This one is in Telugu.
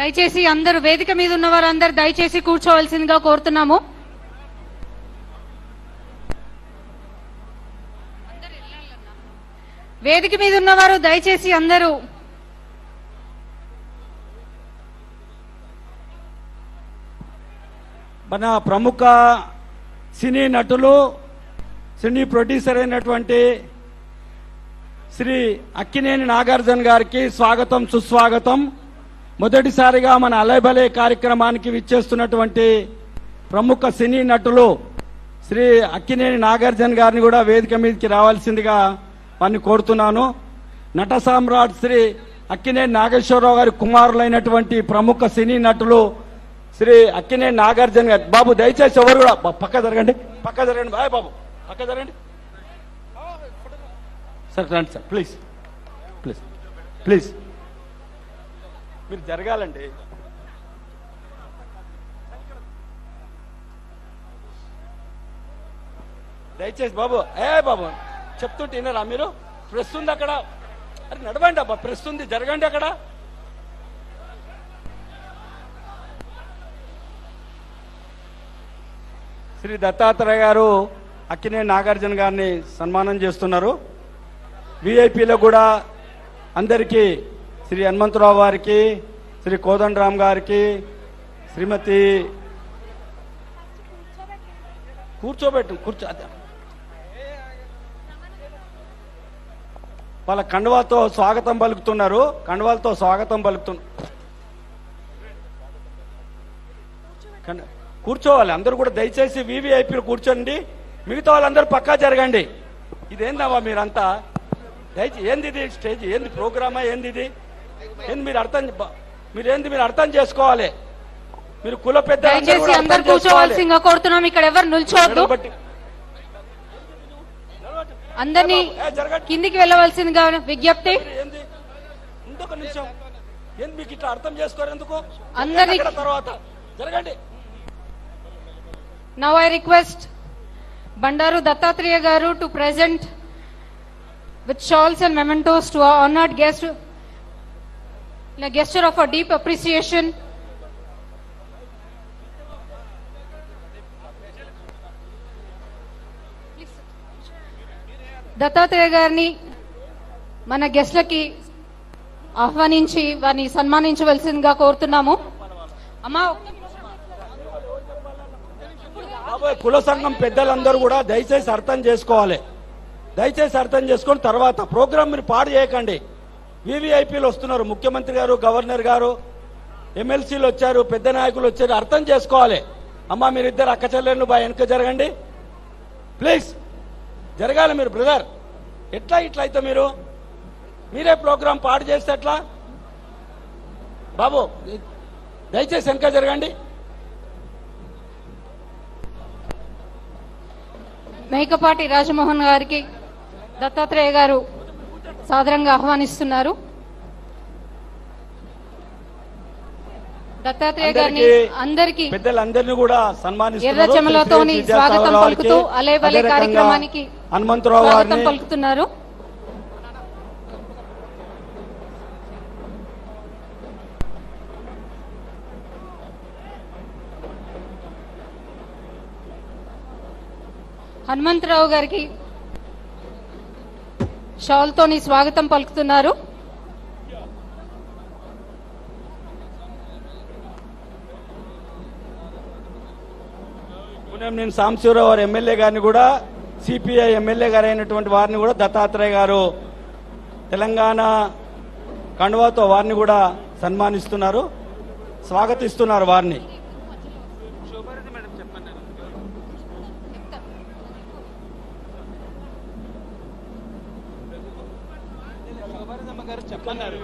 దయచేసి అందరూ వేదిక మీద ఉన్న వారందరూ దయచేసి కూర్చోవలసిందిగా కోరుతున్నాము. వేదిక మీద ఉన్నవారు దయచేసి అందరూ మన ప్రముఖ సినీ నటులు సినీ ప్రొడ్యూసర్ అయినటువంటి శ్రీ అక్కినేని నాగార్జున గారికి స్వాగతం సుస్వాగతం. మొదటిసారిగా మన అలైబలే కార్యక్రమానికి విచ్చేస్తున్నటువంటి ప్రముఖ సినీ నటులు శ్రీ అక్కినేని నాగార్జున గారిని కూడా వేదిక మీదకి రావాల్సిందిగా వారిని కోరుతున్నాను. నట సామ్రాట్ శ్రీ అక్కినేని నాగేశ్వరరావు గారి కుమారులైనటువంటి ప్రముఖ సినీ నటులు శ్రీ అక్కినేని నాగార్జున గారు. బాబు దయచేసి ఎవరు కూడా పక్క జరగండి, పక్క జరగండి. బాయ్ బాబు, పక్క జరగండి సార్. రండి సార్, ప్లీజ్ ప్లీజ్ ప్లీజ్ మీరు జరగాలండి. దయచేసి బాబు, బాబు చెప్తుంటే వినరా మీరు? ప్రెస్ ఉంది అక్కడ, అరే నడవండి అబ్బా, ప్రెస్ ఉంది, జరగండి అక్కడ. శ్రీ దత్తాత్రేయ గారు అక్కినేని నాగార్జున గారిని సన్మానం చేస్తున్నారు. విఐపీలో కూడా అందరికీ శ్రీ హనుమంతరావు గారికి, శ్రీ కోదండరామ్ గారికి, శ్రీమతి కూర్చో వాళ్ళ కండువాతో స్వాగతం పలుకుతున్నారు. కండువాలతో స్వాగతం పలుకుతున్నారు. కూర్చోవాలి అందరూ కూడా, దయచేసి వివిఐపీలు కూర్చోండి. మిగతా వాళ్ళందరూ పక్కా జరగండి. ఇదేందమ్మా మీరంతా? దయచేసి ఏంది ఇది? స్టేజ్ ఏంది? ప్రోగ్రామా ఏంది ఇది? ఏంది మీరు అర్థం చేసుకోవాలి. మీరు కుల పెద్ద కూర్చోవాల్సిందిగా కోరుతున్నాం. ఇక్కడ ఎవరు నిల్చోవద్దు, అందరినీ కిందికి వెళ్ళవలసిందిగా విజ్ఞప్తి. ఇంకొక నిమిషం, ఏంది మీకు ఇట్లా అర్థం చేసుకోరు ఎందుకు? అందరి తర్వాత జరగండి. Now I request Bandaru Dattatreya Garu to present with shawls and mementos to our honored guest in a gesture of a deep appreciation. Dattatreya గారిని మన గెస్ట్లకి ఆహ్వానించి వారిని సన్మానించవలసిందిగా కోరుతున్నాము. అమ్మా, కుల సంఘం పెద్దలందరూ కూడా దయచేసి అర్థం చేసుకోవాలి. దయచేసి అర్థం చేసుకొని తర్వాత ప్రోగ్రామ్ మీరు పాడు చేయకండి. వివిఐపీలు వస్తున్నారు, ముఖ్యమంత్రి గారు, గవర్నర్ గారు, ఎమ్మెల్సీలు వచ్చారు, పెద్ద నాయకులు వచ్చారు. అర్థం చేసుకోవాలి. అమ్మా మీరిద్దరు అక్క చెల్లెళ్ళు బాగా వెనక జరగండి ప్లీజ్. జరగాలి మీరు బ్రదర్. ఎట్లా ఇట్లా అయితే మీరే ప్రోగ్రామ్ పాడు చేస్తే ఎట్లా? బాబు దయచేసి వెనక జరగండి. మేకపాటి రాజమోహన్ గారికి దత్తాత్రేయ గారు సాదరంగా ఆహ్వానిస్తున్నారు. దత్తాత్రేయ గారిని అందరికీ పెద్దలందరినీ కూడా సన్మానిస్తున్నారు. ఎర్ర చెమలతోని స్వాగతం పలుకుతూ అలేబలే కార్యక్రమానికి హనుమంతరావు స్వాగతం పలుకుతున్నారు. హనుమంతరావు గారికి షాల్తోని స్వాగతం పలుకుతున్నారు. నేను సాంబశివరావు గారు ఎమ్మెల్యే గారిని కూడా, సిపిఐ ఎమ్మెల్యే గారు అయినటువంటి వారిని కూడా దత్తాత్రేయ గారు తెలంగాణ కండువాతో వారిని కూడా సన్మానిస్తున్నారు, స్వాగతిస్తున్నారు వారిని. చెప్పన్నారు.